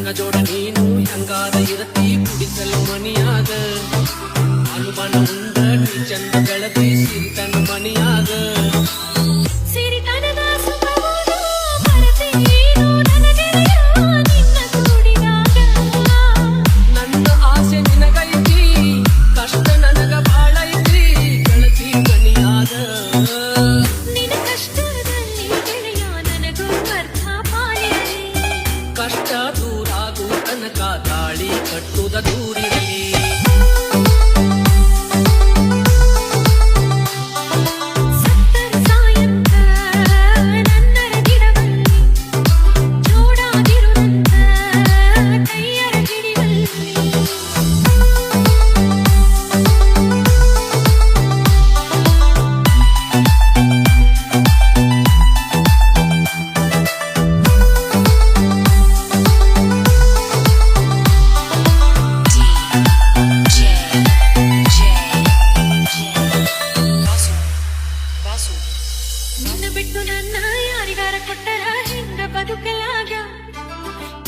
ನನ್ನ ಜೋಡ ನೀನು ಹೆಂಗಾದ ಇರತಿ ಕುಡಿಸಲು ಮನಿಯಾಗ ಅನುಮಾನ ಉಂಡ ನೀ ಚಂದ ಬೆಳದಿ ಸಿರಿತನ ಮನಿಯಾಗ ನನ್ನ ಆಸೆ ನಿನಗೈತಿ ಕಷ್ಟ ನನಗ ಬಾಳೈತಿ ಗೆಳತಿ ಮನಿಯಾಗ ಕಷ್ಟ ದೂರಾಗು ತನಕ ತಾಳಿ ಕಟ್ಟುದ ದೂರಿರಲಿ ಬಿಟ್ಟು ನನ್ನ ಯಾರಿಗಾರ ಕೊಟ್ಟರ ಹಿಂಗ ಬದುಕಲಾಗ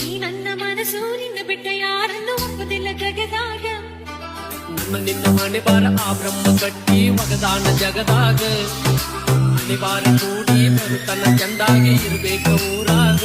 ಈ ನನ್ನ ಮನಸ್ಸು ನಿನ್ನ ಬಿಟ್ಟ ಯಾರನ್ನು ಒಪ್ಪುದಿಲ್ಲ ಜಗದಾಗ ನನ್ನ ನಿನ್ನ ಮನೆ ಬಾರ ಆ ಬ್ರಹ್ಮ ಕಟ್ಟಿ ಮಗದಾನ ಜಗದಾಗ ಮನೆ ಬಾರ ಕೂಡಿ ಬರುತ್ತನ ಚಂದಾಗಿ ಇರ್ಬೇಕು ಊರಾಗ